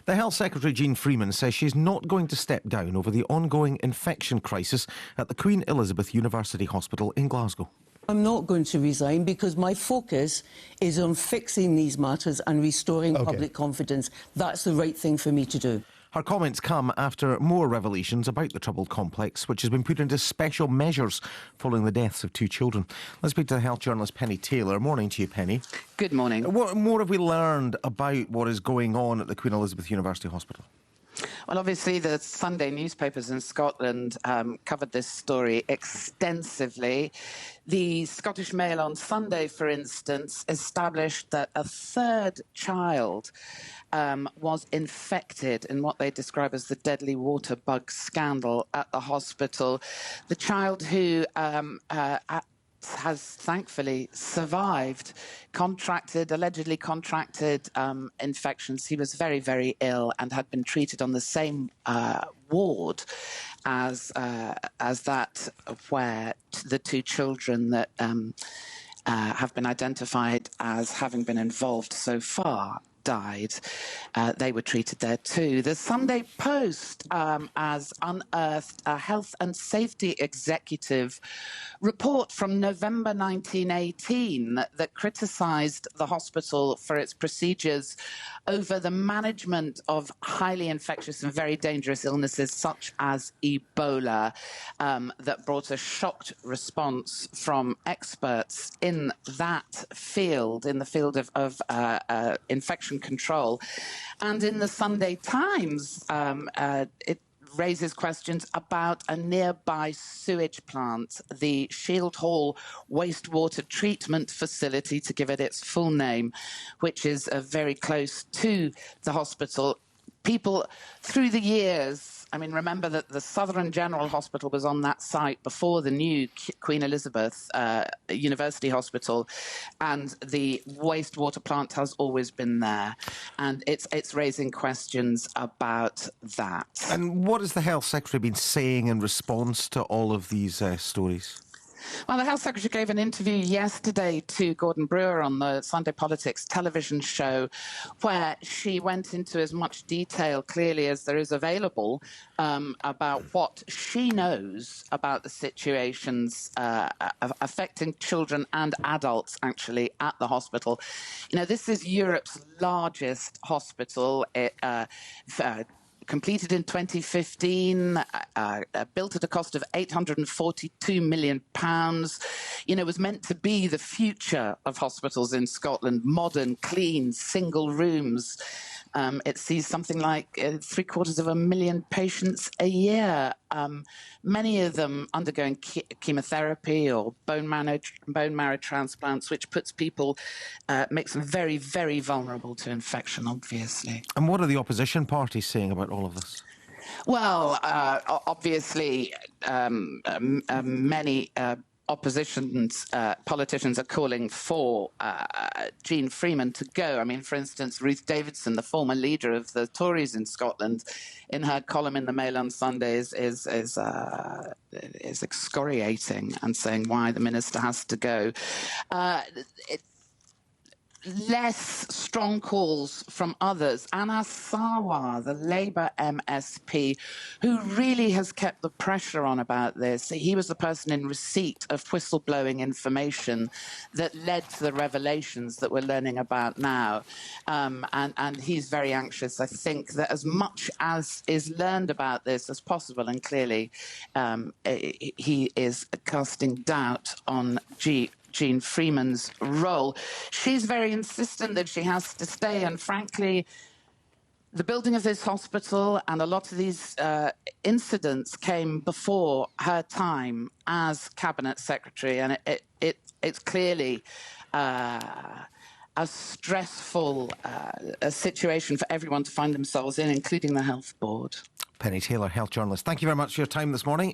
The Health Secretary, Jean Freeman, says she's not going to step down over the ongoing infection crisis at the Queen Elizabeth University Hospital in Glasgow. I'm not going to resign because my focus is on fixing these matters and restoring public confidence. That's the right thing for me to do. Her comments come after more revelations about the troubled complex, which has been put into special measures following the deaths of 2 children. Let's speak to the health journalist Penny Taylor. Morning to you, Penny. Good morning. What more have we learned about what is going on at the Queen Elizabeth University Hospital? Well, obviously, the Sunday newspapers in Scotland covered this story extensively. The Scottish Mail on Sunday, for instance, established that a 3rd child was infected in what they describe as the deadly water bug scandal at the hospital. The child who has thankfully survived, allegedly contracted infections. He was very, very ill and had been treated on the same ward as that where the 2 children that have been identified as having been involved so far died. They were treated there too. The Sunday Post has unearthed a health and safety executive report from November 1918 that criticised the hospital for its procedures over the management of highly infectious and very dangerous illnesses such as Ebola, that brought a shocked response from experts in that field, in the field of infection control. And in the Sunday Times, it raises questions about a nearby sewage plant, the Shield Hall Wastewater Treatment Facility, to give it its full name, which is very close to the hospital. People through the years, I mean, remember that the Southern General Hospital was on that site before the new Queen Elizabeth University Hospital, and the wastewater plant has always been there, and it's raising questions about that. And what has the Health Secretary been saying in response to all of these stories? Well, the Health Secretary gave an interview yesterday to Gordon Brewer on the Sunday Politics television show, where she went into as much detail, clearly, as there is available about what she knows about the situations affecting children and adults, actually, at the hospital. You know, this is Europe's largest hospital. It completed in 2015, built at a cost of £842 million. You know, was meant to be the future of hospitals in Scotland: modern, clean, single rooms. It sees something like 750,000 patients a year, many of them undergoing chemotherapy or bone marrow transplants, which makes them very, very vulnerable to infection, obviously. And what are the opposition parties saying about all of this? Well, obviously, many politicians are calling for Jean Freeman to go. I mean, for instance, Ruth Davidson, the former leader of the Tories in Scotland, in her column in the Mail on Sundays is excoriating and saying why the minister has to go. Less strong calls from others. Anna Sarwar, the Labour MSP, who really has kept the pressure on about this. He was the person in receipt of whistleblowing information that led to the revelations that we're learning about now. And he's very anxious. I think that as much as is learned about this as possible, and clearly he is casting doubt on Jean Freeman's role. She's very insistent that she has to stay, and frankly, the building of this hospital and a lot of these incidents came before her time as Cabinet Secretary, and it's clearly a stressful situation for everyone to find themselves in, including the Health Board. Penny Taylor, health journalist. Thank you very much for your time this morning.